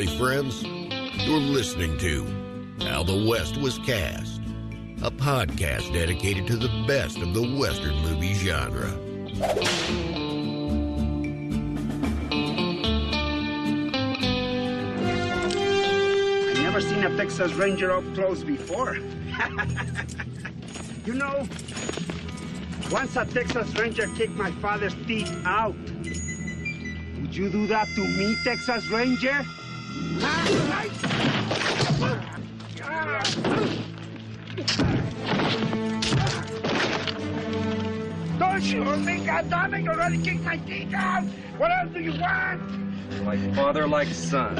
Howdy, friends. You're listening to How the West Was Cast, a podcast dedicated to the best of the Western movie genre. I've never seen a Texas Ranger up close before. You know, once a Texas Ranger kicked my father's teeth out. Would you do that to me, Texas Ranger? Don't shoot me, goddammit! You already kicked my teeth out! What else do you want? Like father, like son.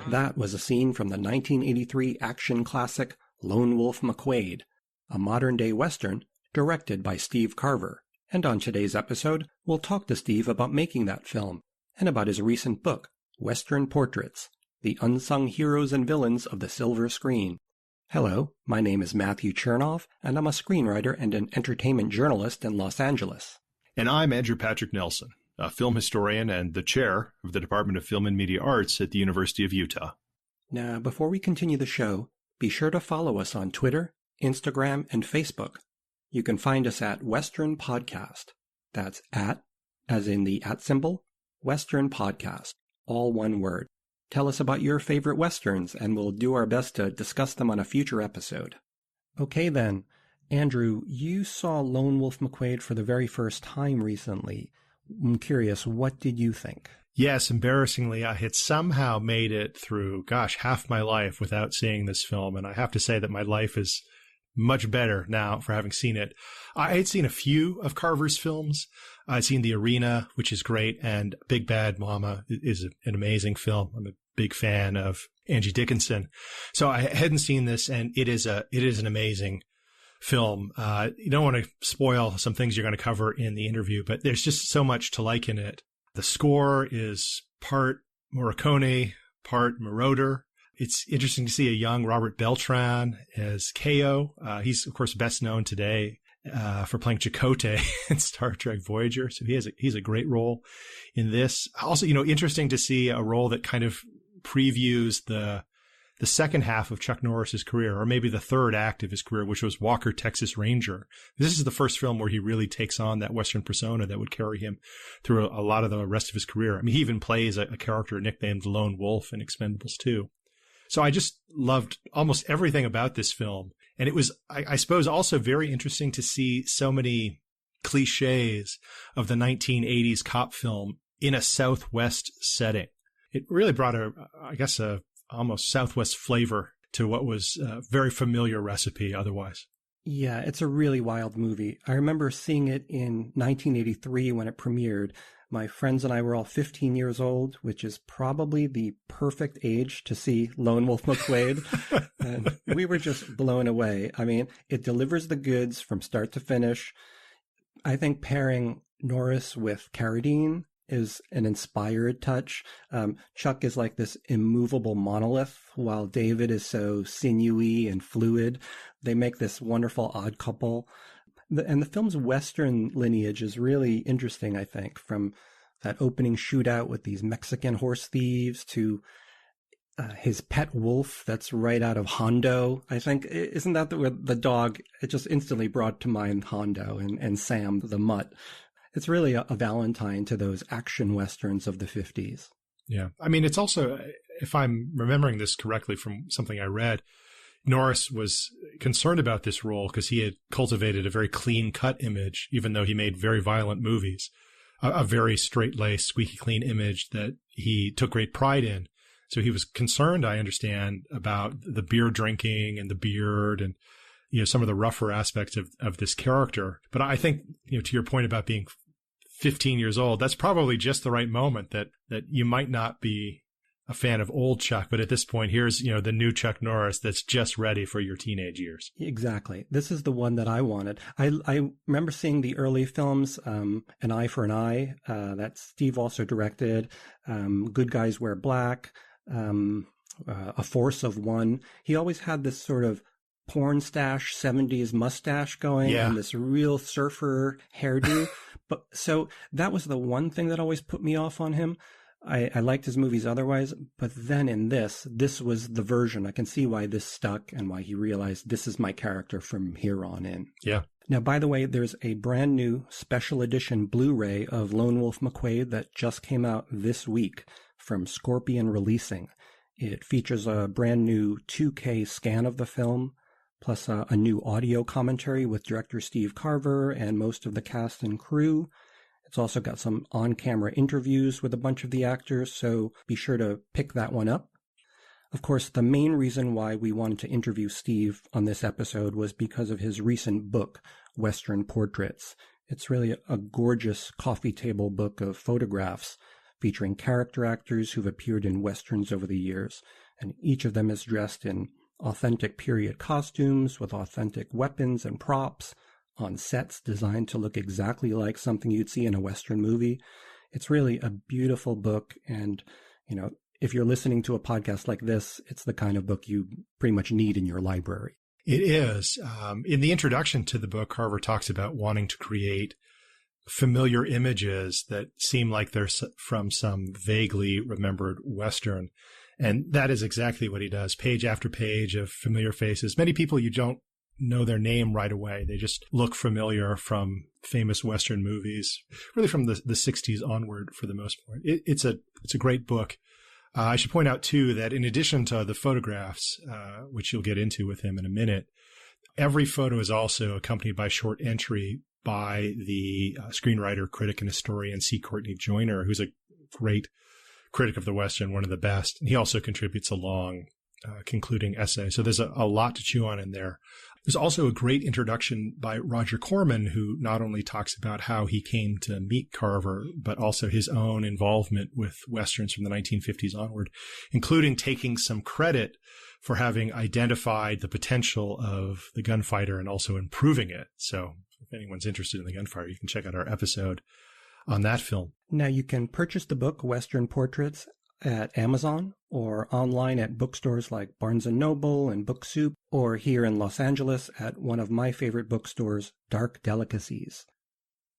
That was a scene from the 1983 action classic Lone Wolf McQuade, a modern-day Western directed by Steve Carver. And on today's episode, we'll talk to Steve about making that film and about his recent book, Western Portraits, the Unsung Heroes and Villains of the Silver Screen. Hello, my name is Matthew Chernoff, and I'm a screenwriter and an entertainment journalist in Los Angeles. And I'm Andrew Patrick Nelson, a film historian and the chair of the Department of Film and Media Arts at the University of Utah. Now, before we continue the show, be sure to follow us on Twitter, Instagram, and Facebook. You can find us at Western Podcast. That's at, as in the at symbol, Western Podcast, all one word. Tell us about your favorite Westerns, and we'll do our best to discuss them on a future episode. Okay then, Andrew, you saw Lone Wolf McQuade for the very first time recently. I'm curious, what did you think? Yes, embarrassingly, I had somehow made it through, half my life without seeing this film, and I have to say that my life is much better now for having seen it. I had seen a few of Carver's films. I'd seen The Arena, which is great, and Big Bad Mama is an amazing film. I'm a big fan of Angie Dickinson. So I hadn't seen this, and it is an amazing film. You don't want to spoil some things you're going to cover in the interview, but there's just so much to like in it. The score is part Morricone, part Moroder. It's interesting to see a young Robert Beltran as Ko. He's, of course, best known today for playing Chakotay in Star Trek Voyager. So he's a great role in this. Also, interesting to see a role that kind of previews the second half of Chuck Norris's career, or maybe the third act of his career, which was Walker, Texas Ranger. This is the first film where he really takes on that Western persona that would carry him through a lot of the rest of his career. I mean, he even plays a character nicknamed Lone Wolf in Expendables 2. So I just loved almost everything about this film. And it was, I suppose, also very interesting to see so many cliches of the 1980s cop film in a Southwest setting. It really brought a almost Southwest flavor to what was a very familiar recipe otherwise. Yeah, it's a really wild movie. I remember seeing it in 1983 when it premiered. My friends and I were all 15 years old, which is probably the perfect age to see Lone Wolf McQuade. And we were just blown away. I mean, it delivers the goods from start to finish. I think pairing Norris with Carradine is an inspired touch. Chuck is like this immovable monolith, while David is so sinewy and fluid. They make this wonderful odd couple. And the film's Western lineage is really interesting, I think, from that opening shootout with these Mexican horse thieves to his pet wolf that's right out of Hondo. I think, isn't that the dog? It just instantly brought to mind Hondo and Sam the mutt. It's really a Valentine to those action Westerns of the 50s. Yeah. I mean, it's also, if I'm remembering this correctly from something I read, Norris was concerned about this role because he had cultivated a very clean-cut image, even though he made very violent movies, a very straight-laced, squeaky clean image that he took great pride in. So he was concerned, I understand, about the beer drinking and the beard and, some of the rougher aspects of this character. But I think, to your point about being 15 years old, that's probably just the right moment that you might not be a fan of old Chuck, but at this point, here's, the new Chuck Norris that's just ready for your teenage years. Exactly. This is the one that I wanted. I remember seeing the early films, An Eye for an Eye, that Steve also directed, Good Guys Wear Black, A Force of One. He always had this sort of porn stash 70s mustache going and this real surfer hairdo. But so that was the one thing that always put me off on him. I liked his movies otherwise, but then in this was the version. I can see why this stuck and why he realized this is my character from here on in. Yeah. Now, by the way, there's a brand new special edition Blu-ray of Lone Wolf McQuade that just came out this week from Scorpion Releasing. It features a brand new 2K scan of the film, plus a new audio commentary with director Steve Carver and most of the cast and crew. It's also got some on-camera interviews with a bunch of the actors, so be sure to pick that one up. Of course, the main reason why we wanted to interview Steve on this episode was because of his recent book, Western Portraits. It's really a gorgeous coffee table book of photographs featuring character actors who've appeared in Westerns over the years, and each of them is dressed in authentic period costumes with authentic weapons and props, on sets designed to look exactly like something you'd see in a Western movie. It's really a beautiful book, and, if you're listening to a podcast like this, it's the kind of book you pretty much need in your library. It is. In the introduction to the book, Carver talks about wanting to create familiar images that seem like they're from some vaguely remembered Western. And that is exactly what he does. Page after page of familiar faces. Many people you don't know their name right away. They just look familiar from famous Western movies, really from the 60s onward for the most part. It's a great book. I should point out, too, that in addition to the photographs, which you'll get into with him in a minute, every photo is also accompanied by a short entry by the screenwriter, critic, and historian C. Courtney Joyner, who's a great critic of the Western, one of the best. And he also contributes a long concluding essay. So there's a lot to chew on in there. There's also a great introduction by Roger Corman, who not only talks about how he came to meet Carver, but also his own involvement with Westerns from the 1950s onward, including taking some credit for having identified the potential of the gunfighter and also improving it. So if anyone's interested in the gunfighter, you can check out our episode on that film. Now, you can purchase the book, Western Portraits, at Amazon or online at bookstores like Barnes & Noble and Book Soup, or here in Los Angeles at one of my favorite bookstores, Dark Delicacies.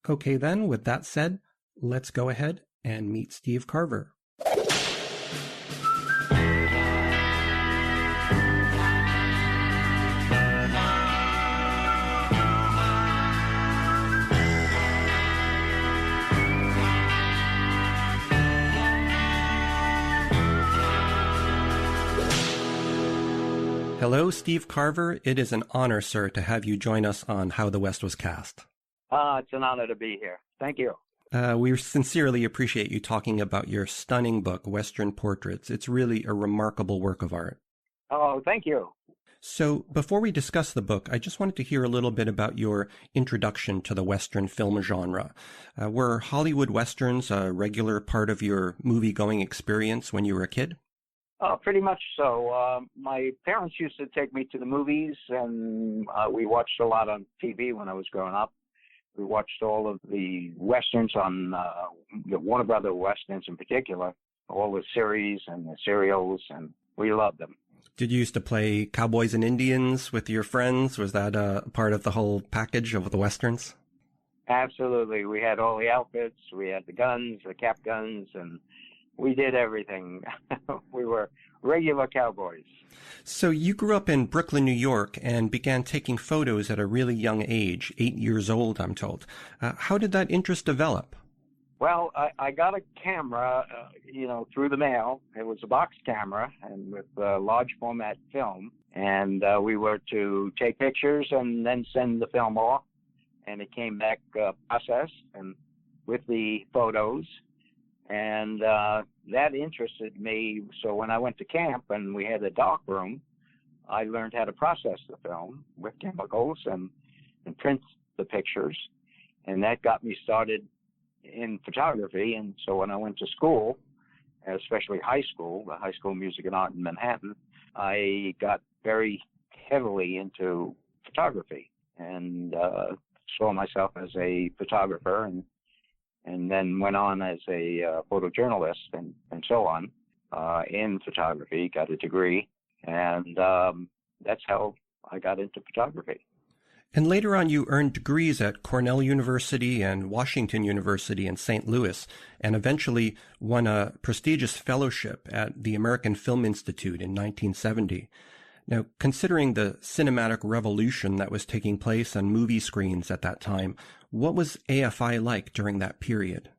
Okay then, with that said, let's go ahead and meet Steve Carver. Hello, Steve Carver. It is an honor, sir, to have you join us on How the West Was Cast. It's an honor to be here. Thank you. We sincerely appreciate you talking about your stunning book, Western Portraits. It's really a remarkable work of art. Oh, thank you. So before we discuss the book, I just wanted to hear a little bit about your introduction to the Western film genre. Were Hollywood Westerns a regular part of your movie-going experience when you were a kid? Pretty much so. My parents used to take me to the movies, and we watched a lot on TV when I was growing up. We watched all of the Westerns on the Warner Brother Westerns in particular, all the series and the serials, and we loved them. Did you used to play cowboys and Indians with your friends? Was that a part of the whole package of the Westerns? Absolutely. We had all the outfits. We had the guns, the cap guns, and we did everything. We were regular cowboys. So you grew up in Brooklyn, New York, and began taking photos at a really young age, 8 years old, I'm told. How did that interest develop? Well, I got a camera, through the mail. It was a box camera and with large format film. And we were to take pictures and then send the film off. And it came back processed and with the photos. And that interested me. So when I went to camp and we had a dark room, I learned how to process the film with chemicals and print the pictures. And that got me started in photography. And so when I went to school, especially high school, the High School of Music and Art in Manhattan, I got very heavily into photography and saw myself as a photographer and then went on as a photojournalist and so on in photography, got a degree, and that's how I got into photography. And later on, you earned degrees at Cornell University and Washington University in St. Louis, and eventually won a prestigious fellowship at the American Film Institute in 1970. Now, considering the cinematic revolution that was taking place on movie screens at that time, what was AFI like during that period?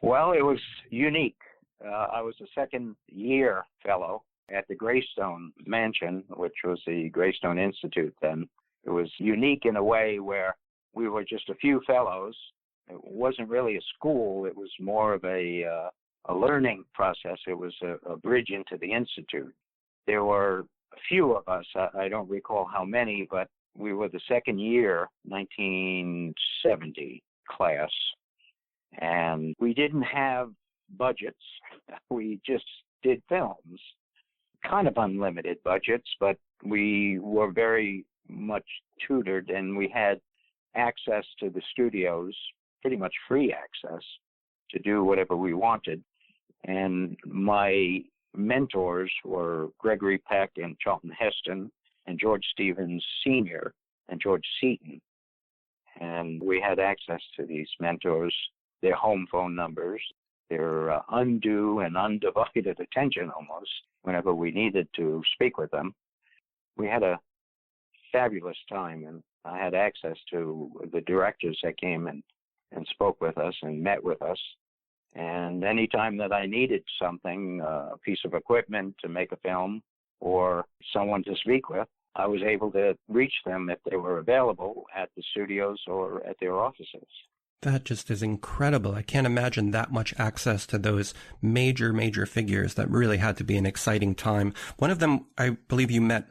Well, it was unique. I was a second-year fellow at the Greystone Mansion, which was the Greystone Institute then. It was unique in a way where we were just a few fellows. It wasn't really a school. It was more of a learning process. It was a bridge into the Institute. There were a few of us. I don't recall how many, but we were the second year, 1970 class. And we didn't have budgets. We just did films. Kind of unlimited budgets, but we were very much tutored, and we had access to the studios, pretty much free access, to do whatever we wanted. And my mentors were Gregory Peck and Charlton Heston and George Stevens Sr. and George Seaton. And we had access to these mentors, their home phone numbers, their undue and undivided attention almost whenever we needed to speak with them. We had a fabulous time, and I had access to the directors that came and spoke with us and met with us. And anytime that I needed something, a piece of equipment to make a film or someone to speak with, I was able to reach them if they were available at the studios or at their offices. That just is incredible. I can't imagine that much access to those major, major figures. That really had to be an exciting time. One of them, I believe you met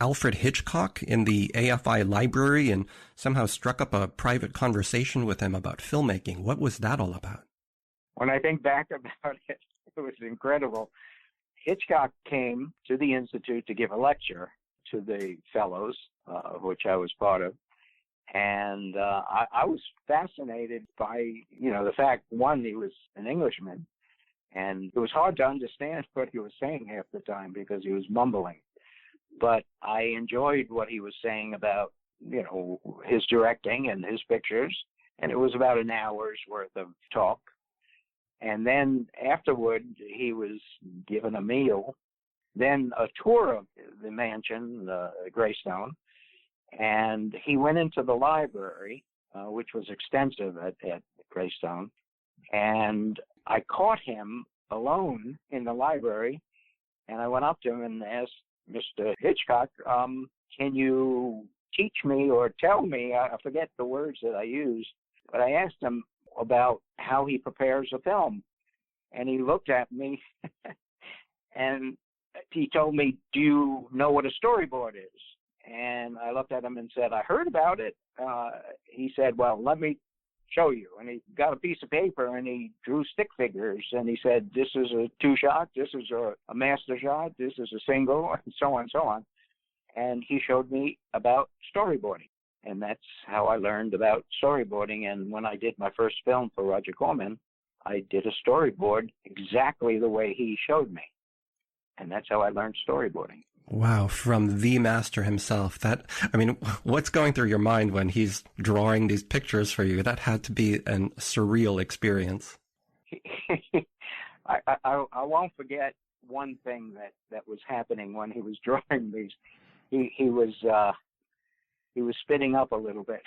Alfred Hitchcock in the AFI library and somehow struck up a private conversation with him about filmmaking. What was that all about? When I think back about it, it was incredible. Hitchcock came to the Institute to give a lecture to the fellows, of which I was part of. And I was fascinated by, the fact, one, he was an Englishman, and it was hard to understand what he was saying half the time because he was mumbling. But I enjoyed what he was saying about, his directing and his pictures, and it was about an hour's worth of talk. And then afterward, he was given a meal, then a tour of the mansion, Greystone, and he went into the library, which was extensive at Greystone, and I caught him alone in the library, and I went up to him and asked, Mr. Hitchcock, can you teach me or tell me, I forget the words that I used, but I asked him about how he prepares a film. And he looked at me and he told me, do you know what a storyboard is? And I looked at him and said, I heard about it. He said, well, let me show you. And he got a piece of paper and he drew stick figures. And he said, this is a two-shot, this is a master shot, this is a single, and so on and so on. And he showed me about storyboarding. And that's how I learned about storyboarding. And when I did my first film for Roger Corman, I did a storyboard exactly the way he showed me. And that's how I learned storyboarding. Wow, from the master himself. What's going through your mind when he's drawing these pictures for you? That had to be a surreal experience. I won't forget one thing that was happening when he was drawing these. He was spitting up a little bit.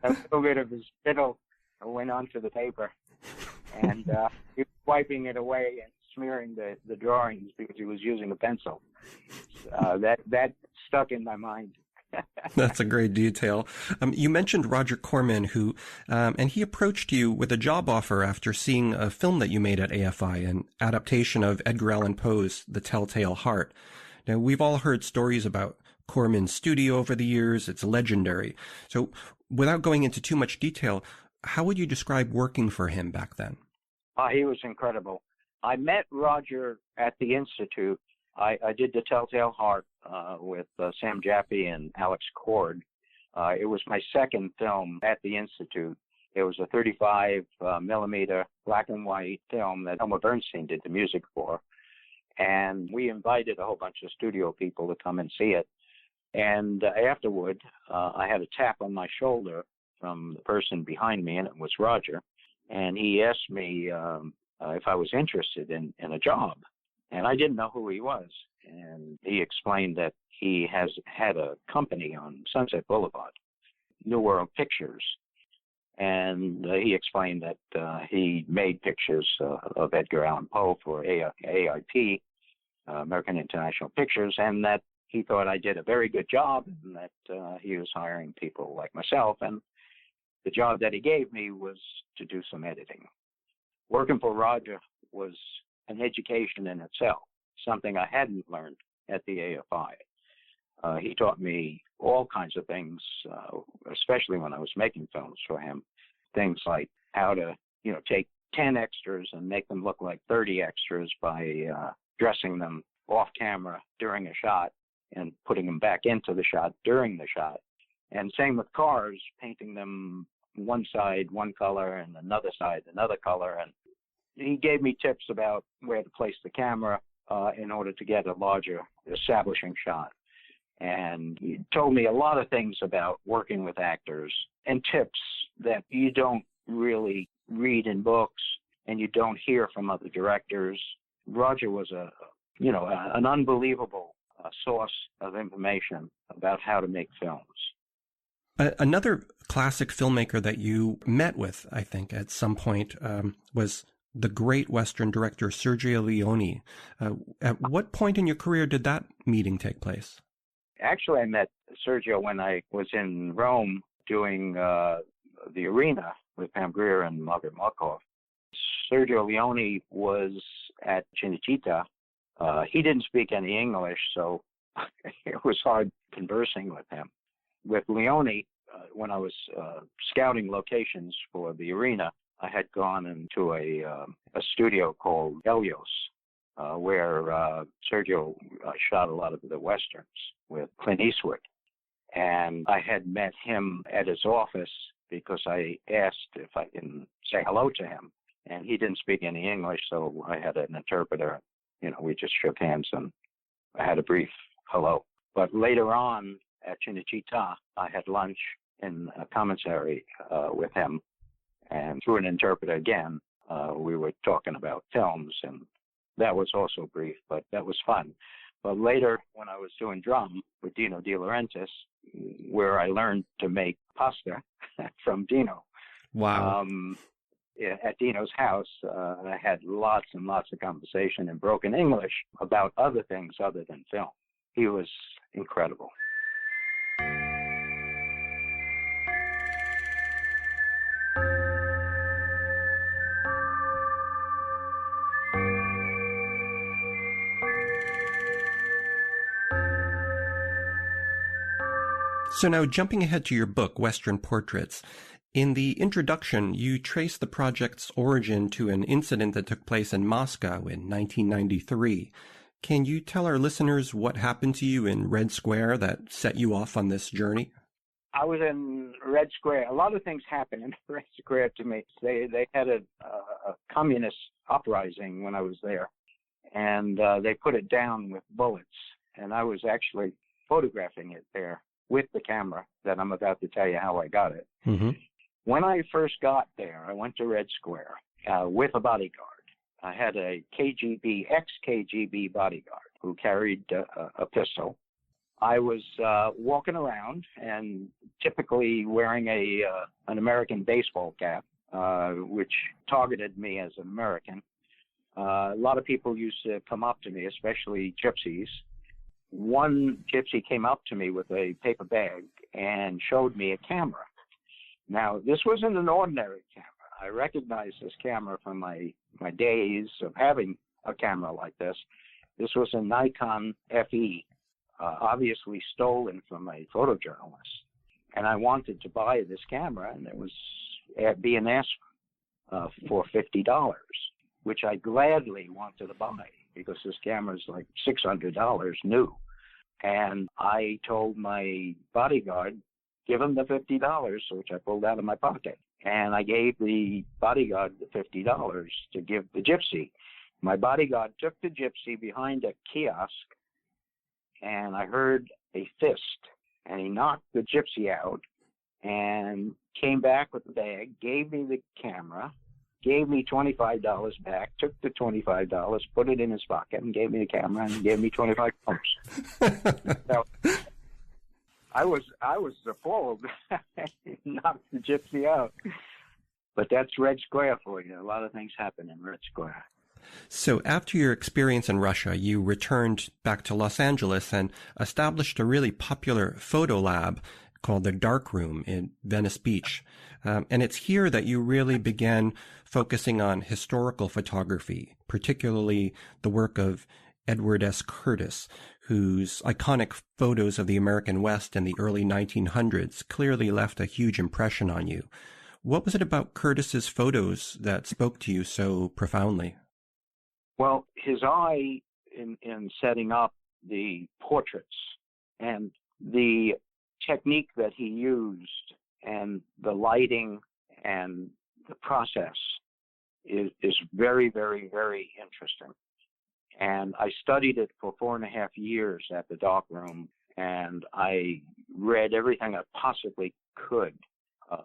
A little bit of his spittle went onto the paper, and he was wiping it away and smearing the drawings because he was using a pencil. That stuck in my mind. That's a great detail. You mentioned Roger Corman, and he approached you with a job offer after seeing a film that you made at AFI, an adaptation of Edgar Allan Poe's The Telltale Heart. Now, we've all heard stories about Corman's studio over the years. It's legendary. So without going into too much detail, how would you describe working for him back then? He was incredible. I met Roger at the Institute. I did The Telltale Heart with Sam Jaffe and Alex Cord. It was my second film at the Institute. It was a 35 millimeter black and white film that Elmer Bernstein did the music for. And we invited a whole bunch of studio people to come and see it. And afterward, I had a tap on my shoulder from the person behind me, and it was Roger. And he asked me if I was interested in a job. And I didn't know who he was. And he explained that he has had a company on Sunset Boulevard, New World Pictures. And he explained that he made pictures of Edgar Allan Poe for AIP, American International Pictures, and that he thought I did a very good job, and that he was hiring people like myself. And the job that he gave me was to do some editing. Working for Roger was an education in itself, something I hadn't learned at the AFI. He taught me all kinds of things, especially when I was making films for him. Things like how to, take 10 extras and make them look like 30 extras by dressing them off camera during a shot and putting them back into the shot during the shot. And same with cars, painting them one side one color and another side another color. And he gave me tips about where to place the camera in order to get a larger establishing shot. And he told me a lot of things about working with actors and tips that you don't really read in books and you don't hear from other directors. Roger was an unbelievable source of information about how to make films. Another classic filmmaker that you met with, I think, at some point was the great Western director Sergio Leone. At what point in your career did that meeting take place? Actually, I met Sergio when I was in Rome doing the Arena with Pam Grier and Margaret Markov. Sergio Leone was at Cinecittà. He didn't speak any English, so it was hard conversing with him. With Leone, when I was scouting locations for the Arena, I had gone into a studio called Helios, where Sergio shot a lot of the Westerns with Clint Eastwood. And I had met him at his office because I asked if I can say hello to him. And he didn't speak any English, so I had an interpreter. We just shook hands and I had a brief hello. But later on at Cinecittà, I had lunch in a commissary with him. And through an interpreter again, we were talking about films, and that was also brief, but that was fun. But later, when I was doing drum with Dino De Laurentiis, where I learned to make pasta from Dino. Wow. At Dino's house, I had lots and lots of conversation in broken English about other things other than film. He was incredible. So now jumping ahead to your book, Western Portraits, in the introduction, you trace the project's origin to an incident that took place in Moscow in 1993. Can you tell our listeners what happened to you in Red Square that set you off on this journey? I was in Red Square. A lot of things happened in Red Square to me. They had a communist uprising when I was there, and they put it down with bullets. And I was actually photographing it there with the camera that I'm about to tell you how I got it. Mm-hmm. When I first got there, I went to Red Square with a bodyguard. I had a ex-KGB bodyguard who carried a pistol. I was walking around and typically wearing an American baseball cap, which targeted me as an American. A lot of people used to come up to me, especially gypsies. One gypsy came up to me with a paper bag and showed me a camera. Now, this wasn't an ordinary camera. I recognized this camera from my days of having a camera like this. This was a Nikon FE, obviously stolen from a photojournalist. And I wanted to buy this camera, and it was being asked for $50, which I gladly wanted to buy because this camera is like $600 new. And I told my bodyguard, give him the $50, which I pulled out of my pocket. And I gave the bodyguard the $50 to give the gypsy. My bodyguard took the gypsy behind a kiosk, and I heard a fist, and he knocked the gypsy out and came back with the bag, gave me the camera, gave me $25 back, took the $25, put it in his pocket, and gave me the camera and gave me $25. So I was appalled. Knocked the gypsy out. But that's Red Square for you. A lot of things happen in Red Square. So after your experience in Russia, you returned back to Los Angeles and established a really popular photo lab called the Dark Room in Venice Beach. And it's here that you really began focusing on historical photography, particularly the work of Edward S. Curtis, whose iconic photos of the American West in the early 1900s clearly left a huge impression on you. What was it about Curtis's photos that spoke to you so profoundly? Well, his eye in setting up the portraits and the technique that he used and the lighting and the process is very, very, very interesting. And I studied it for 4.5 years at the Dark Room, and I read everything I possibly could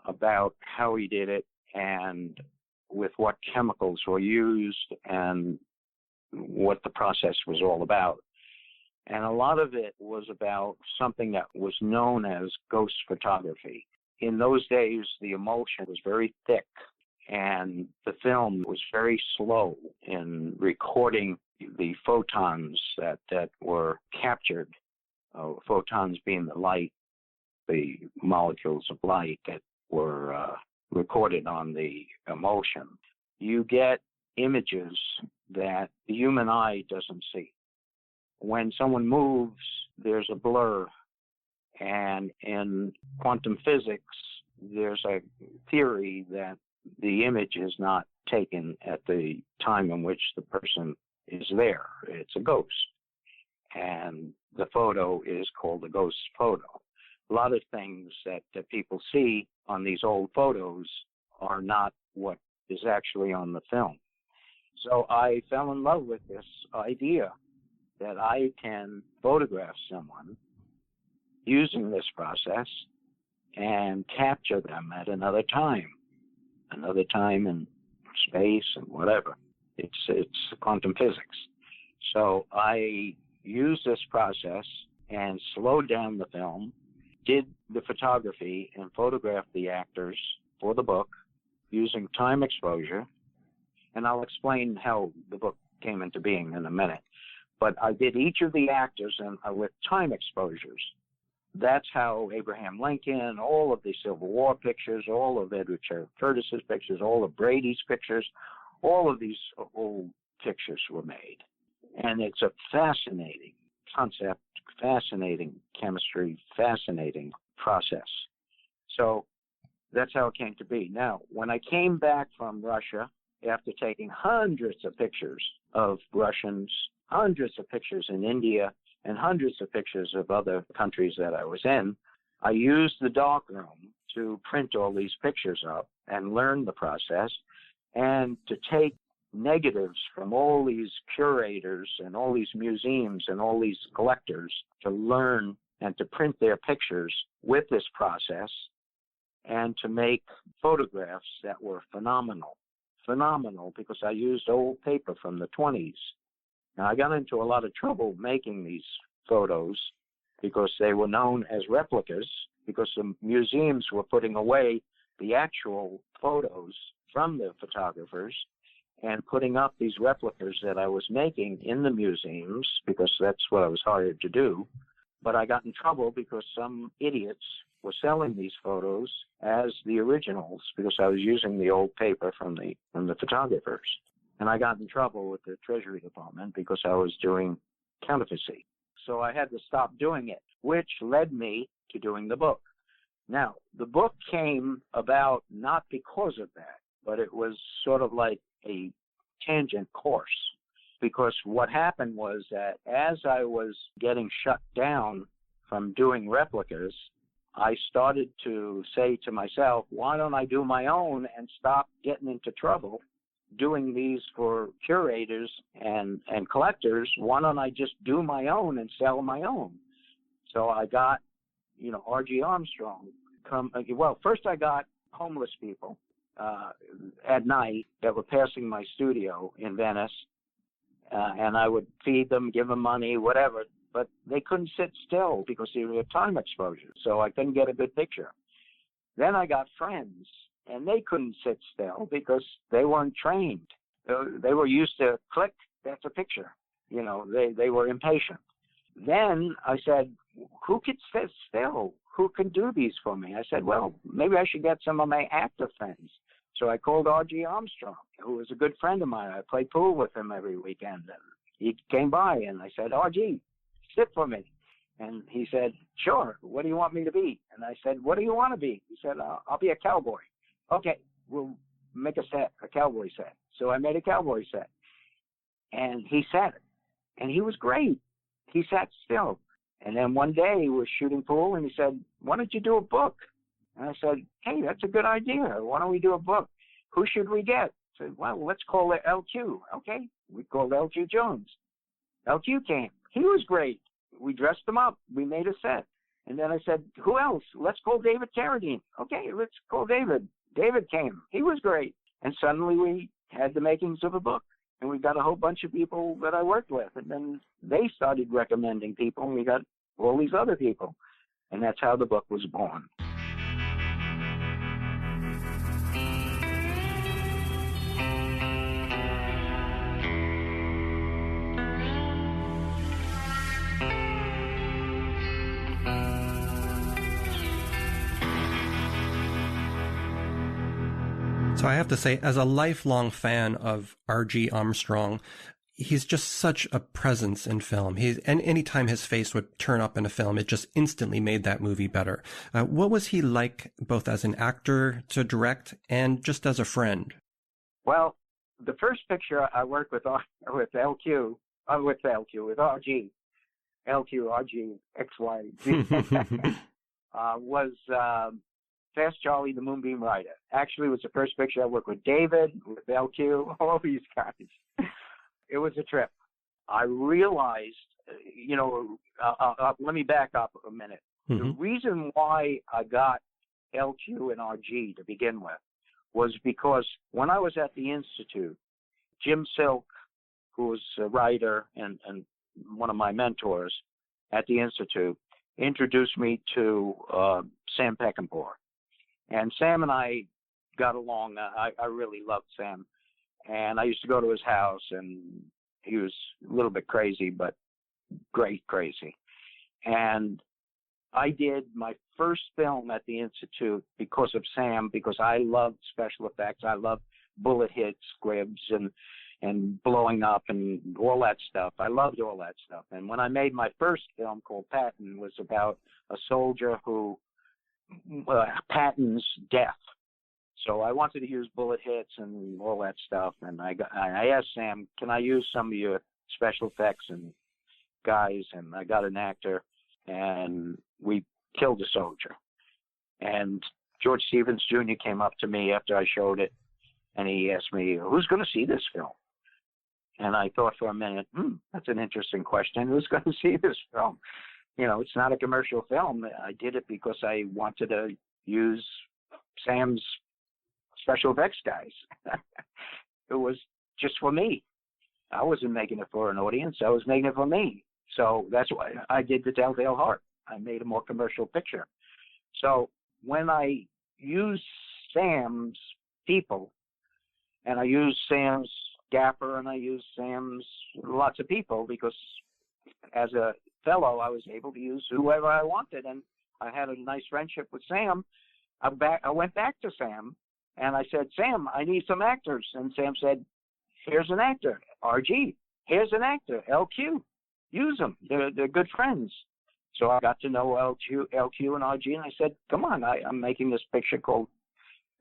about how he did it and with what chemicals were used and what the process was all about. And a lot of it was about something that was known as ghost photography. In those days, the emulsion was very thick, and the film was very slow in recording the photons that were captured, photons being the light, the molecules of light that were recorded on the emulsion. You get images that the human eye doesn't see. When someone moves, there's a blur. And in quantum physics, there's a theory that the image is not taken at the time in which the person is there. It's a ghost. And the photo is called a ghost photo. A lot of things that people see on these old photos are not what is actually on the film. So I fell in love with this idea that I can photograph someone using this process and capture them at another time in space and whatever. It's quantum physics. So I used this process and slowed down the film, did the photography, and photographed the actors for the book using time exposure. And I'll explain how the book came into being in a minute. But I did each of the actors and with time exposures. That's how Abraham Lincoln, all of the Civil War pictures, all of Edward Curtis's pictures, all of Brady's pictures, all of these old pictures were made. And it's a fascinating concept, fascinating chemistry, fascinating process. So that's how it came to be. Now, when I came back from Russia, after taking hundreds of pictures of Russians, hundreds of pictures in India, and hundreds of pictures of other countries that I was in, I used the Dark Room to print all these pictures up and learn the process, and to take negatives from all these curators and all these museums and all these collectors to learn and to print their pictures with this process, and to make photographs that were phenomenal because I used old paper from the 20s. Now, I got into a lot of trouble making these photos because they were known as replicas, because the museums were putting away the actual photos from the photographers and putting up these replicas that I was making in the museums, because that's what I was hired to do. But I got in trouble because some idiots were selling these photos as the originals, because I was using the old paper from the photographers. And I got in trouble with the Treasury Department because I was doing counterfeiting. So I had to stop doing it, which led me to doing the book. Now, the book came about not because of that, but it was sort of like a tangent course. Because what happened was that as I was getting shut down from doing replicas, I started to say to myself, why don't I do my own and stop getting into trouble doing these for curators and collectors? Why don't I just do my own and sell my own? So I got, R.G. Armstrong first I got homeless people at night that were passing my studio in Venice, and I would feed them, give them money, whatever, but they couldn't sit still because they were time exposure, so I couldn't get a good picture. Then I got friends, and they couldn't sit still because they weren't trained. They were used to click, that's a picture. They were impatient. Then I said, who could sit still? Who can do these for me? I said, well, maybe I should get some of my actor friends. So I called R.G. Armstrong, who was a good friend of mine. I played pool with him every weekend. And he came by, and I said, R.G., sit for me. And he said, sure, what do you want me to be? And I said, what do you want to be? He said, I'll be a cowboy. Okay, we'll make a cowboy set. So I made a cowboy set. And he sat it. And he was great. He sat still. And then one day he was shooting pool, and he said, why don't you do a book? And I said, hey, that's a good idea. Why don't we do a book? Who should we get? I said, well, let's call it LQ. Okay, we called LQ Jones. LQ came. He was great. We dressed him up. We made a set. And then I said, who else? Let's call David Carradine. Okay, let's call David. David came. He was great. And suddenly we had the makings of a book. And we got a whole bunch of people that I worked with. And then they started recommending people, and we got all these other people. And that's how the book was born. So I have to say, as a lifelong fan of R.G. Armstrong, he's just such a presence in film. And anytime his face would turn up in a film, it just instantly made that movie better. What was he like, both as an actor to direct and just as a friend? Well, the first picture I worked with R.G., XY, was Fast Charlie, the Moonbeam Rider. Actually, it was the first picture I worked with David, with LQ, all these guys. It was a trip. I realized, let me back up a minute. Mm-hmm. The reason why I got LQ and RG to begin with was because when I was at the Institute, Jim Silk, who was a writer and one of my mentors at the Institute, introduced me to Sam Peckinpah. And Sam and I got along. I really loved Sam. And I used to go to his house, and he was a little bit crazy, but great crazy. And I did my first film at the Institute because of Sam, because I loved special effects. I loved bullet hits, squibs, and blowing up and all that stuff. I loved all that stuff. And when I made my first film called Patton, it was about a soldier who Patton's death. So I wanted to use bullet hits and all that stuff. And I asked Sam, can I use some of your special effects and guys? And I got an actor, and we killed a soldier. And George Stevens Jr. came up to me after I showed it, and he asked me, who's going to see this film? And I thought for a minute, that's an interesting question. Who's going to see this film? It's not a commercial film. I did it because I wanted to use Sam's special effects guys. It was just for me. I wasn't making it for an audience. I was making it for me. So that's why I did The Telltale Heart. I made a more commercial picture. So when I use Sam's people, and I use Sam's gaffer, and I use Sam's lots of people, because as a fellow, I was able to use whoever I wanted, and I had a nice friendship with Sam. I went back to Sam, and I said, Sam, I need some actors. And Sam said, here's an actor, RG. Here's an actor, LQ. Use them. They're good friends. So I got to know LQ and RG, and I said, come on, I'm making this picture called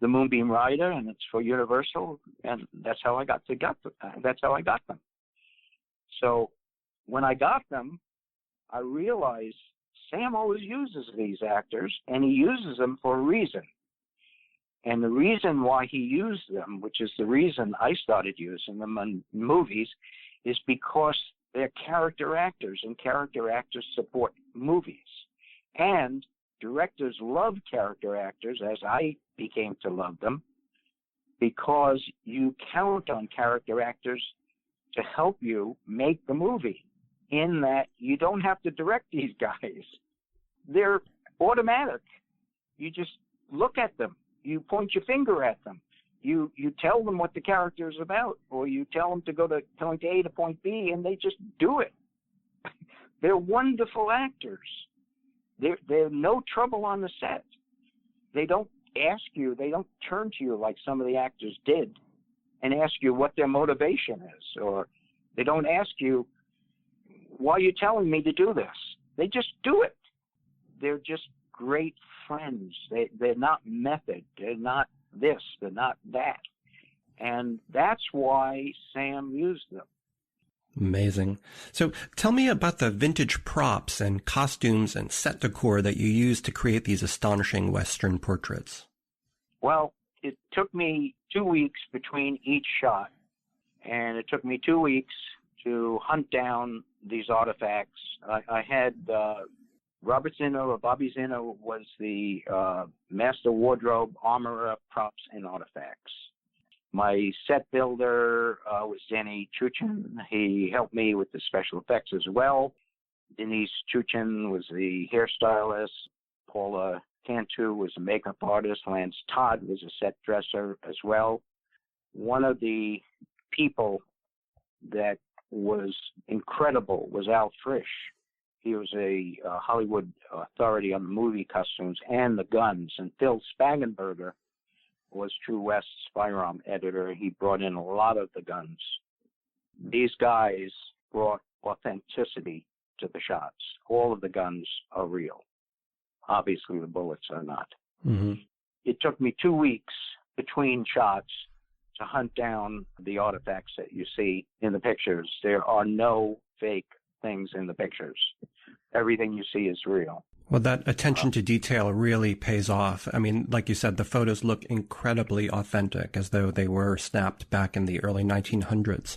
The Moonbeam Rider, and it's for Universal, and that's how I got them. So when I got them, I realized Sam always uses these actors, and he uses them for a reason. And the reason why he used them, which is the reason I started using them in movies, is because They're character actors, and character actors support movies. And directors love character actors, as I became to love them, because you count on character actors to help you make the movie, in that you don't have to direct these guys. They're automatic. You just look at them. You point your finger at them. You tell them what the character is about, or you tell them to go to point A to point B, and they just do it. They're wonderful actors. They're no trouble on the set. They don't ask you, they don't turn to you like some of the actors did and ask you what their motivation is, or they don't ask you, why are you telling me to do this? They just do it. They're just great friends. They're not method. They're not this. They're not that. And that's why Sam used them. Amazing. So tell me about the vintage props and costumes and set decor that you used to create these astonishing Western portraits. Well, it took me 2 weeks between each shot, and it took me 2 weeks to hunt down these artifacts. I had Robert Zinno, or Bobby Zinno, was the master wardrobe, armorer, props, and artifacts. My set builder was Denny Chuchin. He helped me with the special effects as well. Denise Chuchin was the hairstylist. Paula Cantu was a makeup artist. Lance Todd was a set dresser as well. One of the people that was incredible was Al Frisch. He was a Hollywood authority on the movie costumes and the guns. And Phil Spagenberger was True West's firearm editor. He brought in a lot of the guns. These guys brought authenticity to the shots. All of the guns are real. Obviously, the bullets are not. Mm-hmm. It took me 2 weeks between shots to hunt down the artifacts that you see in the pictures. There are no fake things in the pictures. Everything you see is real. Well, that attention to detail really pays off. I mean, like you said, the photos look incredibly authentic, as though they were snapped back in the early 1900s.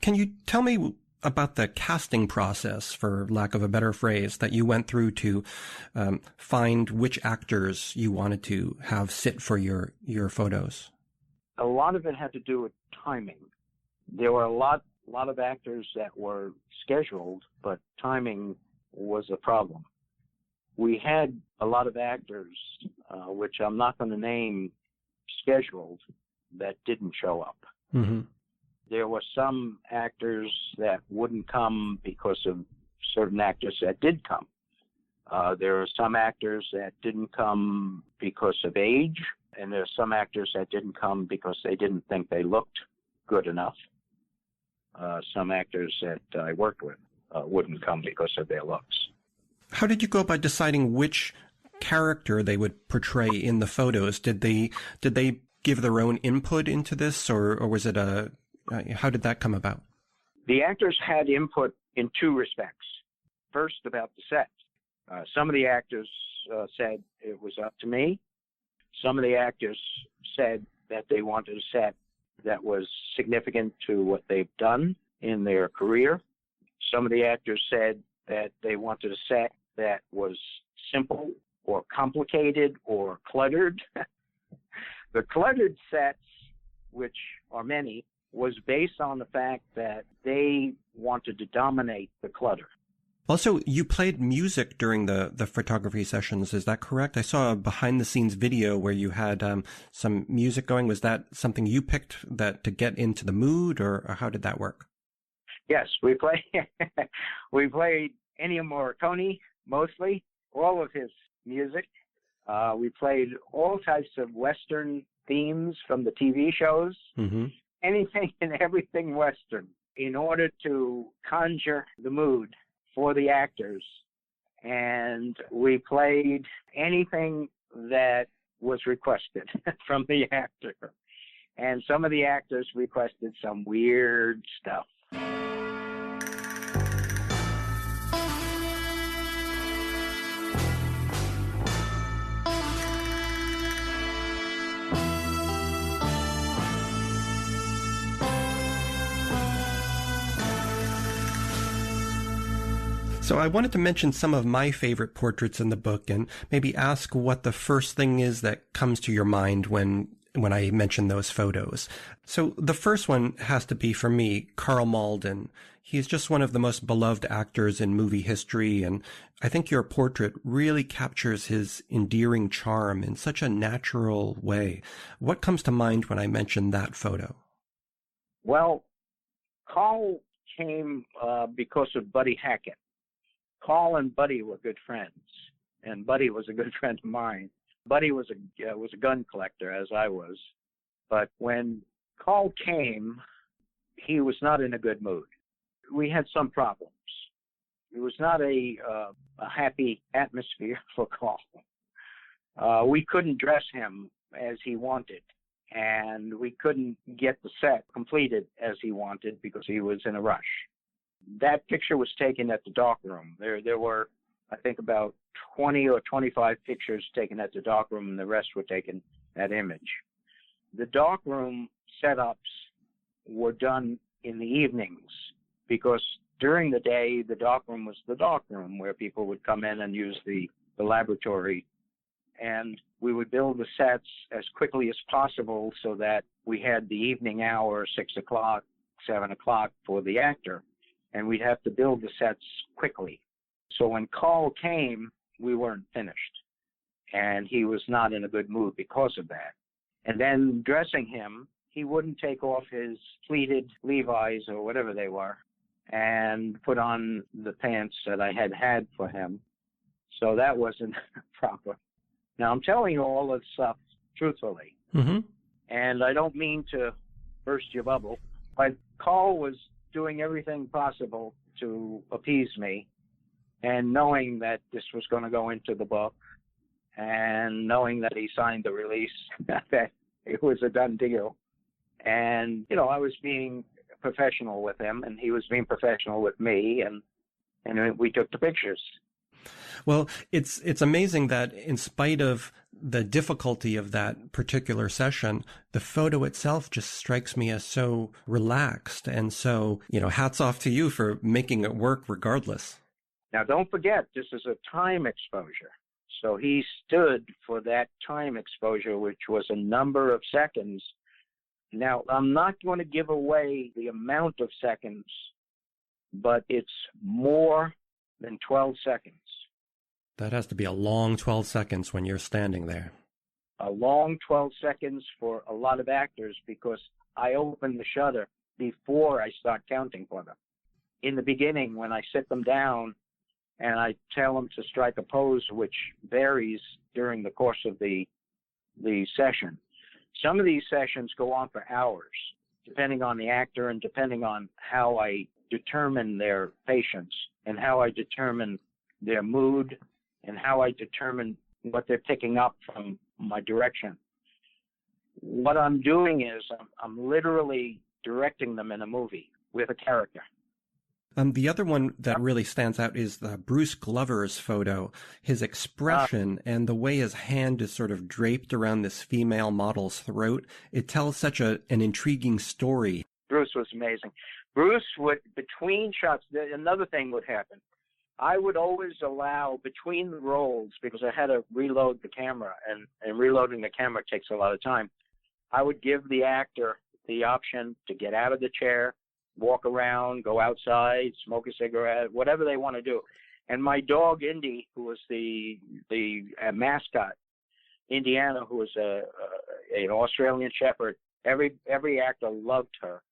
Can you tell me about the casting process, for lack of a better phrase, that you went through to find which actors you wanted to have sit for your photos? A lot of it had to do with timing. There were a lot of actors that were scheduled, but timing was a problem. We had a lot of actors, which I'm not going to name, scheduled, that didn't show up. Mm-hmm. There were some actors that wouldn't come because of certain actors that did come. There are some actors that didn't come because of age, and there are some actors that didn't come because they didn't think they looked good enough. Some actors that I worked with wouldn't come because of their looks. How did you go about deciding which character they would portray in the photos? Did they give their own input into this, or was it how did that come about? The actors had input in two respects. First, about the set. Some of the actors said it was up to me. Some of the actors said that they wanted a set that was significant to what they've done in their career. Some of the actors said that they wanted a set that was simple or complicated or cluttered. The cluttered sets, which are many, was based on the fact that they wanted to dominate the clutter. Also, you played music during the photography sessions. Is that correct? I saw a behind-the-scenes video where you had some music going. Was that something you picked to get into the mood, or how did that work? Yes, we played Ennio Morricone, mostly, all of his music. We played all types of Western themes from the TV shows, mm-hmm. anything and everything Western, in order to conjure the mood for the actors. And we played anything that was requested from the actor. And some of the actors requested some weird stuff. So I wanted to mention some of my favorite portraits in the book and maybe ask what the first thing is that comes to your mind when I mention those photos. So the first one has to be, for me, Karl Malden. He's just one of the most beloved actors in movie history, and I think your portrait really captures his endearing charm in such a natural way. What comes to mind when I mention that photo? Well, Carl came because of Buddy Hackett. Carl and Buddy were good friends, and Buddy was a good friend of mine. Buddy was a gun collector, as I was. But when Carl came, he was not in a good mood. We had some problems. It was not a happy atmosphere for Carl. We couldn't dress him as he wanted, and we couldn't get the set completed as he wanted because he was in a rush. That picture was taken at the darkroom. There were, I think, about 20 or 25 pictures taken at the darkroom, and the rest were taken at Image. The darkroom setups were done in the evenings because during the day, the darkroom was the darkroom where people would come in and use the laboratory. And we would build the sets as quickly as possible so that we had the evening hour, 6 o'clock, 7 o'clock for the actor. And we'd have to build the sets quickly. So when Carl came, we weren't finished. And he was not in a good mood because of that. And then dressing him, he wouldn't take off his pleated Levi's or whatever they were and put on the pants that I had for him. So that wasn't proper. Now, I'm telling you all this stuff truthfully. Mm-hmm. And I don't mean to burst your bubble, but Carl was doing everything possible to appease me, and knowing that this was going to go into the book, and knowing that he signed the release, that it was a done deal. And, I was being professional with him, and he was being professional with me, and we took the pictures. Well, it's amazing that in spite of the difficulty of that particular session, the photo itself just strikes me as so relaxed. And so, hats off to you for making it work regardless. Now, don't forget, this is a time exposure. So he stood for that time exposure, which was a number of seconds. Now, I'm not going to give away the amount of seconds, but it's more than 12 seconds. That has to be a long 12 seconds when you're standing there. A long 12 seconds for a lot of actors because I open the shutter before I start counting for them. In the beginning, when I sit them down and I tell them to strike a pose, which varies during the course of the session. Some of these sessions go on for hours, depending on the actor and depending on how I determine their patience and how I determine their mood and how I determine what they're picking up from my direction. What I'm doing is I'm literally directing them in a movie with a character. The other one that really stands out is the Bruce Glover's photo. His expression and the way his hand is sort of draped around this female model's throat. It tells such an intriguing story. Bruce was amazing. Bruce would, between shots, another thing would happen. I would always allow between the rolls, because I had to reload the camera, and reloading the camera takes a lot of time. I would give the actor the option to get out of the chair, walk around, go outside, smoke a cigarette, whatever they want to do. And my dog, Indy, who was the mascot, Indiana, who was an Australian Shepherd, every actor loved her.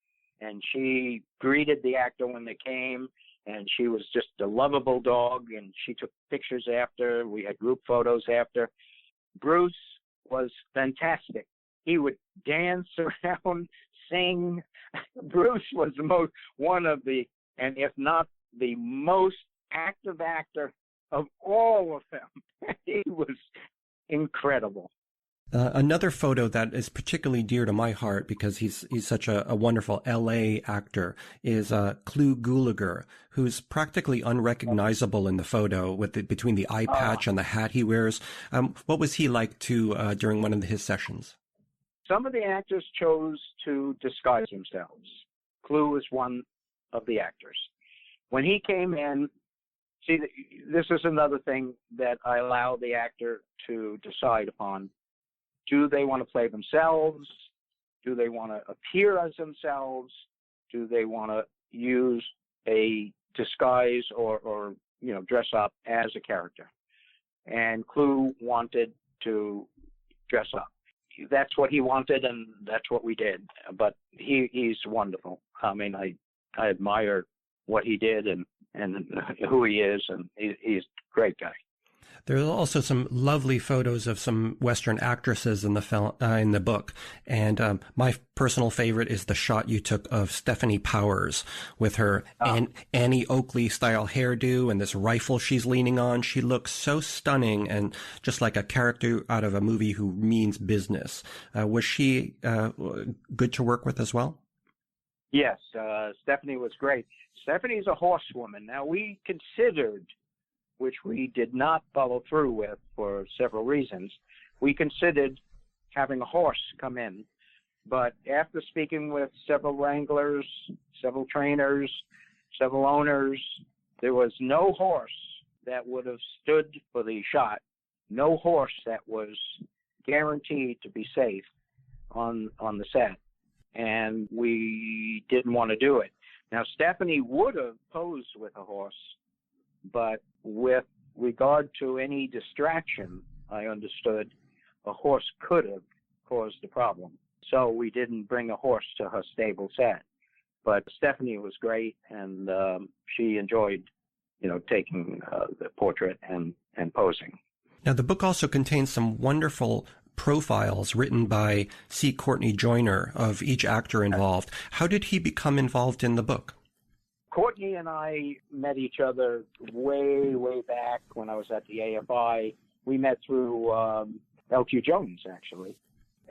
And she greeted the actor when they came, and she was just a lovable dog, and she took pictures after. We had group photos after. Bruce was fantastic. He would dance around, sing. Bruce was one of the, and if not the most active actor of all of them. He was incredible. Another photo that is particularly dear to my heart because he's such a wonderful L.A. actor is Clu Gulager, who's practically unrecognizable in the photo between the eye patch and the hat he wears. What was he like during one of his sessions? Some of the actors chose to disguise themselves. Clu was one of the actors. When he came in, See, this is another thing that I allow the actor to decide upon. Do they want to play themselves? Do they want to appear as themselves? Do they want to use a disguise or dress up as a character? And Clu wanted to dress up. That's what he wanted, and that's what we did. But he's wonderful. I mean, I admire what he did and who he is, and he's a great guy. There's also some lovely photos of some Western actresses in the film, in the book, and my personal favorite is the shot you took of Stephanie Powers with her Annie Oakley style hairdo and this rifle she's leaning on. She looks so stunning and just like a character out of a movie who means business. Was she good to work with as well? Yes, Stephanie was great. Stephanie's a horsewoman. Now, we considered, which we did not follow through with for several reasons, we considered having a horse come in. But after speaking with several wranglers, several trainers, several owners, there was no horse that would have stood for the shot, no horse that was guaranteed to be safe on the set. And we didn't want to do it. Now, Stephanie would have posed with a horse, but with regard to any distraction, I understood a horse could have caused the problem. So we didn't bring a horse to her stable set. But Stephanie was great, and she enjoyed, taking the portrait and posing. Now, the book also contains some wonderful profiles written by C. Courtney Joyner of each actor involved. How did he become involved in the book? Courtney and I met each other way, way back when I was at the AFI. We met through L.Q. Jones, actually.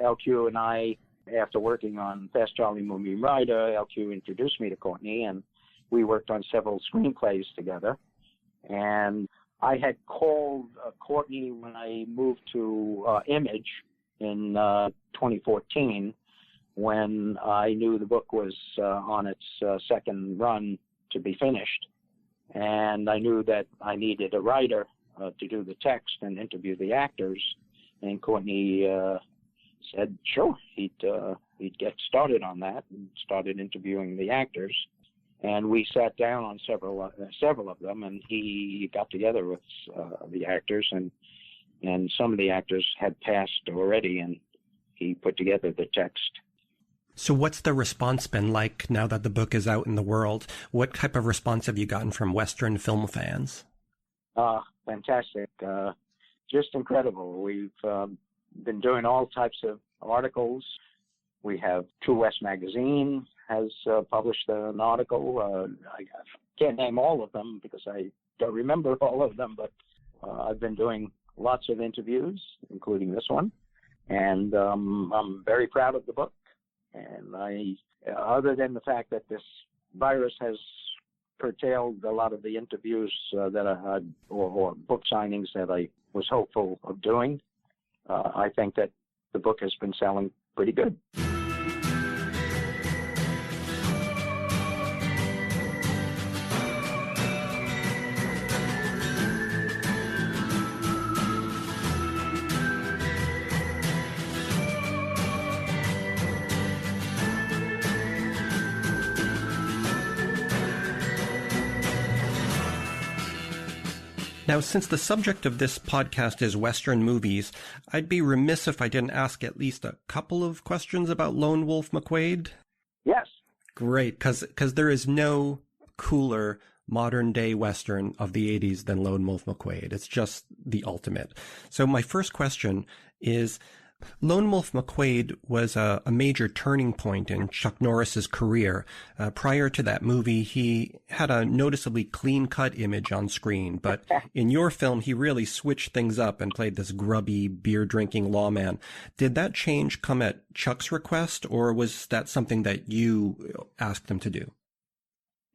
L.Q. and I, after working on Fast Charlie Moonbeam Rider, L.Q. introduced me to Courtney, and we worked on several screenplays together. And I had called Courtney when I moved to Image in 2014, when I knew the book was on its second run to be finished. And I knew that I needed a writer to do the text and interview the actors. And Courtney said, sure, he'd get started on that and started interviewing the actors. And we sat down on several of them, and he got together with the actors, and some of the actors had passed already, and he put together the text. So what's the response been like now that the book is out in the world? What type of response have you gotten from Western film fans? Fantastic. Just incredible. We've been doing all types of articles. We have True West Magazine has published an article. I can't name all of them because I don't remember all of them, but I've been doing lots of interviews, including this one. And I'm very proud of the book. And other than the fact that this virus has curtailed a lot of the interviews that I had, or book signings that I was hopeful of doing, I think that the book has been selling pretty good. Now, since the subject of this podcast is Western movies, I'd be remiss if I didn't ask at least a couple of questions about Lone Wolf McQuade. Yes. Great, because there is no cooler modern-day Western of the 80s than Lone Wolf McQuade. It's just the ultimate. So my first question is, Lone Wolf McQuade was a major turning point in Chuck Norris's career. Prior to that movie, he had a noticeably clean-cut image on screen, but in your film, he really switched things up and played this grubby, beer-drinking lawman. Did that change come at Chuck's request, or was that something that you asked him to do?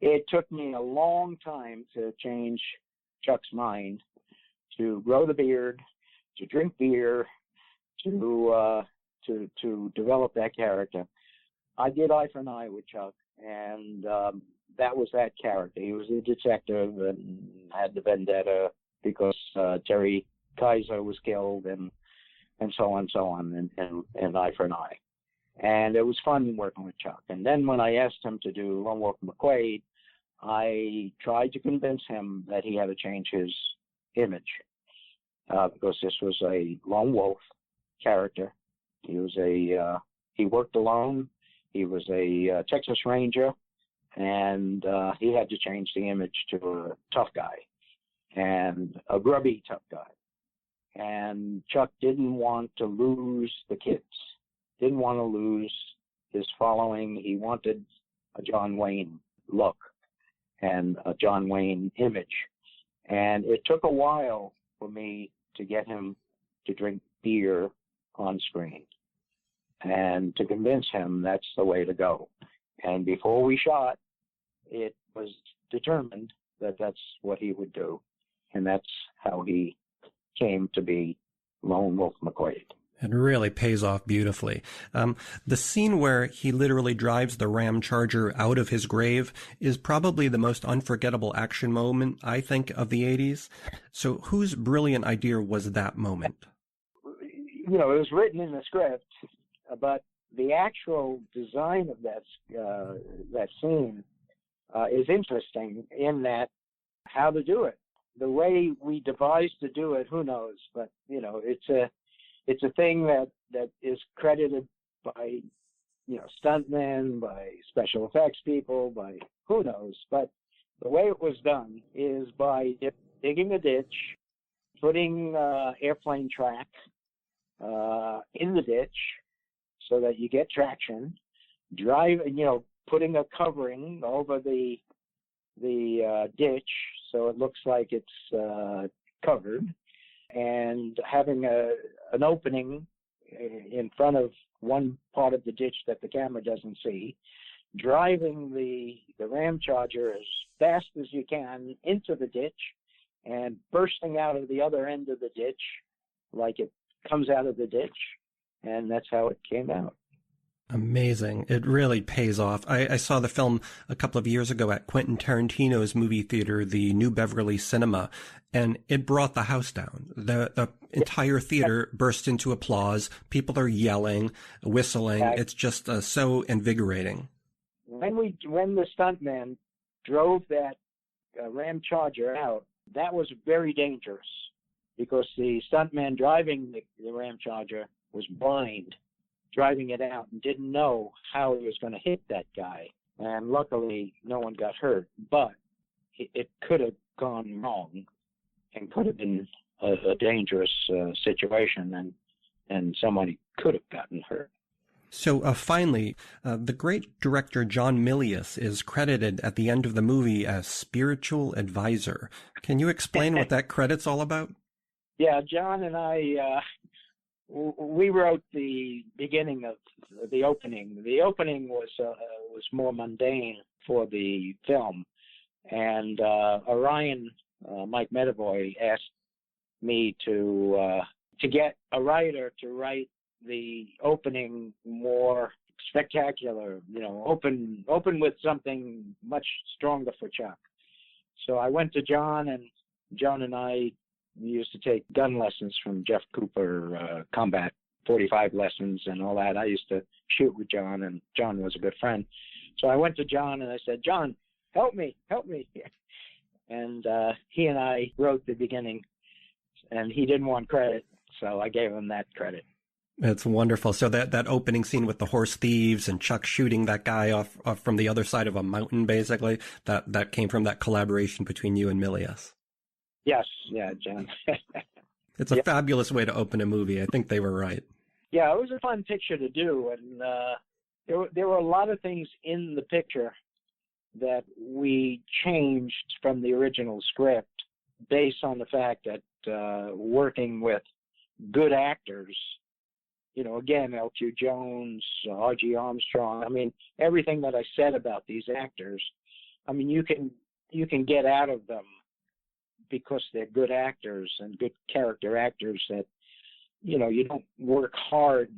It took me a long time to change Chuck's mind, to grow the beard, to drink beer, to develop that character. I did Eye for an Eye with Chuck, and that was that character. He was a detective, and had the vendetta because Terry Kaiser was killed, and so on, and Eye for an Eye. And it was fun working with Chuck. And then when I asked him to do Lone Wolf McQuade, I tried to convince him that he had to change his image because this was a lone wolf character. He was he worked alone. He was a Texas Ranger, and he had to change the image to a tough guy, and a grubby tough guy. And Chuck didn't want to lose the kids, didn't want to lose his following. He wanted a John Wayne look and a John Wayne image. And it took a while for me to get him to drink beer on screen and to convince him that's the way to go. And before we shot, it was determined that that's what he would do. And that's how he came to be Lone Wolf McQuade. It really pays off beautifully. The scene where he literally drives the Ram Charger out of his grave is probably the most unforgettable action moment, I think, of the 80s. So whose brilliant idea was that moment? You know, it was written in the script, but the actual design of that scene is interesting in that how to do it. The way we devised to do it, who knows? But, you know, it's a thing that is credited by, you know, stuntmen, by special effects people, by who knows. But the way it was done is by digging a ditch, putting airplane track in the ditch so that you get traction, putting a covering over the ditch so it looks like it's covered, and having an opening in front of one part of the ditch that the camera doesn't see, driving the Ram Charger as fast as you can into the ditch and bursting out of the other end of the ditch like it comes out of the ditch, and that's how it came out. Amazing. It really pays off. I saw the film a couple of years ago at Quentin Tarantino's movie theater, the New Beverly Cinema, and it brought the house down. The entire theater burst into applause. People are yelling, whistling. It's just so invigorating. When the stuntman drove that Ram Charger out, that was very dangerous because the stuntman driving the Ram Charger was blind, driving it out, and didn't know how he was going to hit that guy. And luckily, no one got hurt. But it could have gone wrong and could have been a dangerous situation, and somebody could have gotten hurt. So finally, the great director John Milius is credited at the end of the movie as spiritual advisor. Can you explain what that credit's all about? Yeah, John and I... we wrote the beginning of the opening. The opening was more mundane for the film, and Orion, Mike Medavoy, asked me to get a writer to write the opening more spectacular. You know, open with something much stronger for Chuck. So I went to John, and John and I. We used to take gun lessons from Jeff Cooper, combat 45 lessons and all that. I used to shoot with John, and John was a good friend. So I went to John and I said, John, help me. And he and I wrote the beginning, and he didn't want credit, so I gave him that credit. It's wonderful. So that opening scene with the horse thieves and Chuck shooting that guy off from the other side of a mountain, basically, that came from that collaboration between you and Milius. Yes, yeah, John. It's a fabulous way to open a movie. I think they were right. Yeah, it was a fun picture to do, and there were a lot of things in the picture that we changed from the original script based on the fact that working with good actors, you know, again, L.Q. Jones, R.G. Armstrong, I mean, everything that I said about these actors, I mean, you can get out of them because they're good actors and good character actors that, you know, you don't work hard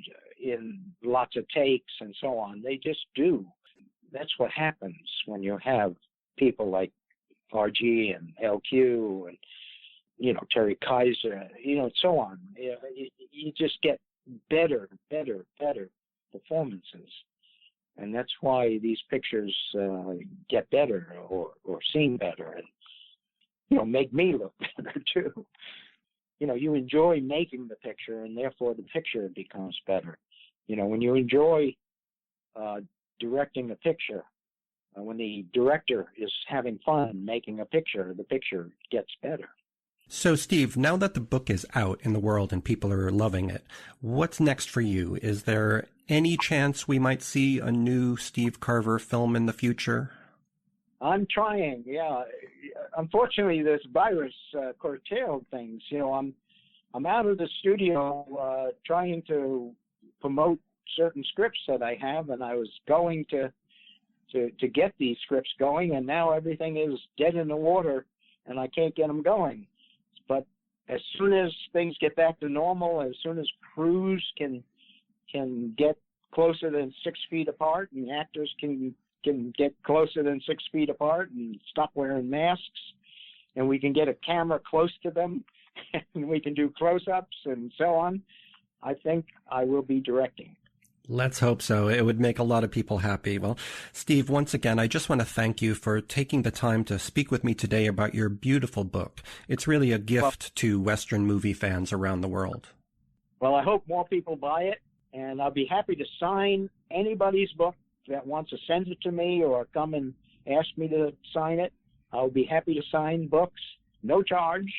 in lots of takes and so on. They just do. That's what happens when you have people like RG and LQ and, Terry Kaiser, so on. You just get better performances. And that's why these pictures get better or seem better and, make me look better too. You enjoy making the picture, and therefore the picture becomes better. When you enjoy directing a picture, when the director is having fun making a picture, the picture gets better. So, Steve, now that the book is out in the world and people are loving it, what's next for you? Is there any chance we might see a new Steve Carver film in the future? I'm trying, yeah. Unfortunately, this virus curtailed things. I'm out of the studio trying to promote certain scripts that I have, and I was going to get these scripts going, and now everything is dead in the water, and I can't get them going. But as soon as things get back to normal, as soon as crews can get closer than 6 feet apart, and actors can get closer than 6 feet apart and stop wearing masks, and we can get a camera close to them, and we can do close-ups and so on, I think I will be directing. Let's hope so. It would make a lot of people happy. Well, Steve, once again, I just want to thank you for taking the time to speak with me today about your beautiful book. It's really a gift to Western movie fans around the world. Well, I hope more people buy it, and I'll be happy to sign anybody's book that wants to send it to me or come and ask me to sign it. I'll be happy to sign books, no charge,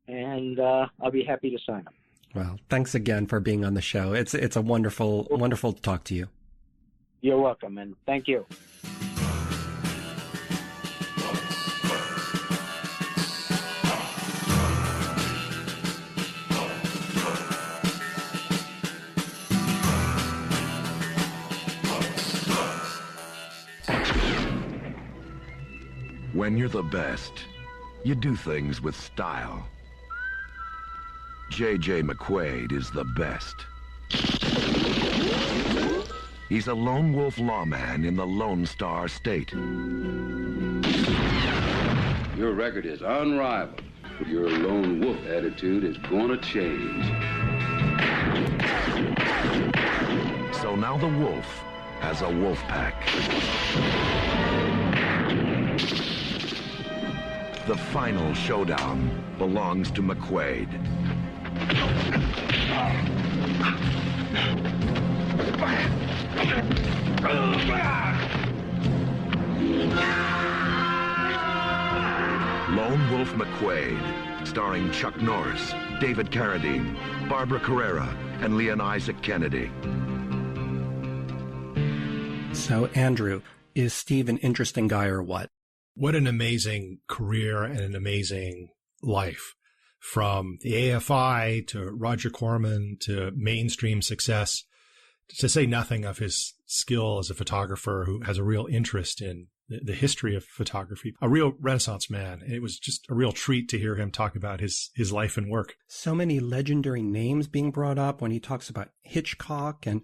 and I'll be happy to sign them. Well, thanks again for being on the show. It's a wonderful to talk to you. You're welcome, and thank you. When you're the best, you do things with style. J.J. McQuade is the best. He's a lone wolf lawman in the Lone Star State. Your record is unrivaled. Your lone wolf attitude is gonna change. So now the wolf has a wolf pack. The final showdown belongs to McQuade. Lone Wolf McQuade, starring Chuck Norris, David Carradine, Barbara Carrera, and Leon Isaac Kennedy. So, Andrew, is Steve an interesting guy or what? What an amazing career and an amazing life. From the AFI to Roger Corman to mainstream success, to say nothing of his skill as a photographer who has a real interest in the history of photography, a real Renaissance man. It was just a real treat to hear him talk about his life and work. So many legendary names being brought up when he talks about Hitchcock and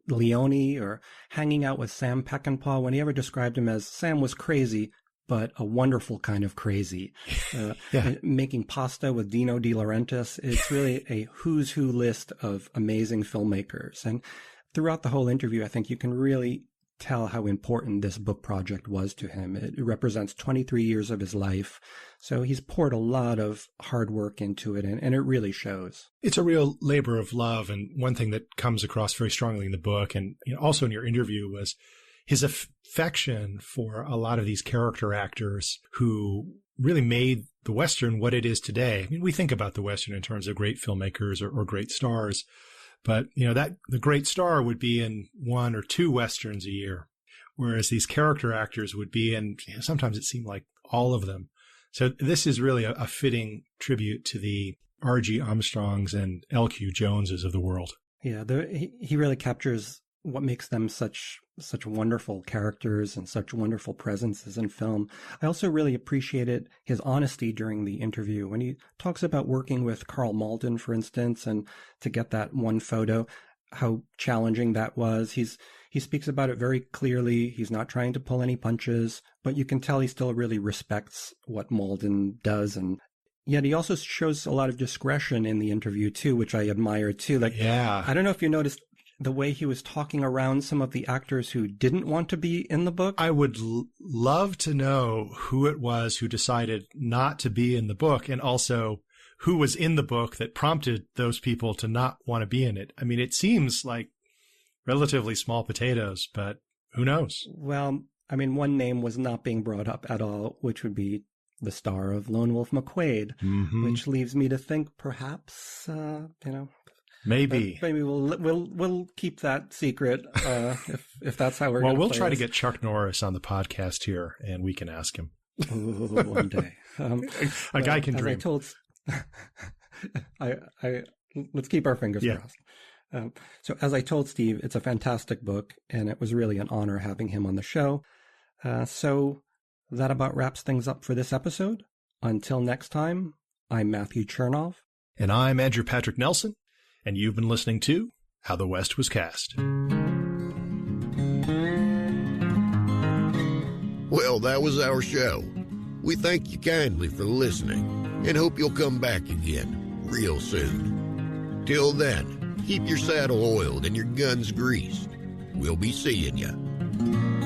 Leone, or hanging out with Sam Peckinpah, when he ever described him as Sam was crazy, but a wonderful kind of crazy. Making pasta with Dino De Laurentiis. It's really a who's who list of amazing filmmakers. And throughout the whole interview, I think you can really tell how important this book project was to him. It represents 23 years of his life. So he's poured a lot of hard work into it, and it really shows. It's a real labor of love. And one thing that comes across very strongly in the book, and also in your interview, was his affection for a lot of these character actors who really made the Western what it is today. I mean, we think about the Western in terms of great filmmakers or great stars, but that the great star would be in 1 or 2 Westerns a year, whereas these character actors would be in, sometimes it seemed like all of them. So this is really a fitting tribute to the R.G. Armstrongs and L.Q. Joneses of the world. Yeah, he really captures what makes them such wonderful characters and such wonderful presences in film. I also really appreciated his honesty during the interview when he talks about working with Karl Malden, for instance, and to get that one photo, how challenging that was. He's He speaks about it very clearly. He's not trying to pull any punches, but you can tell he still really respects what Malden does. And yet he also shows a lot of discretion in the interview too, which I admire too. Like, yeah. I don't know if you noticed the way he was talking around some of the actors who didn't want to be in the book. I would love to know who it was who decided not to be in the book, and also who was in the book that prompted those people to not want to be in it. I mean, it seems like relatively small potatoes, but who knows? Well, I mean, one name was not being brought up at all, which would be the star of Lone Wolf McQuade, which leaves me to think perhaps, maybe we'll keep that secret if that's how we're. Well, we'll try to get Chuck Norris on the podcast here, and we can ask him. One day, a guy can dream. Let's keep our fingers crossed. So as I told Steve, it's a fantastic book, and it was really an honor having him on the show. So that about wraps things up for this episode. Until next time, I'm Matthew Chernoff. And I'm Andrew Patrick Nelson, and you've been listening to How the West Was Cast. Well, that was our show. We thank you kindly for listening and hope you'll come back again real soon. Till then, keep your saddle oiled and your guns greased. We'll be seeing you.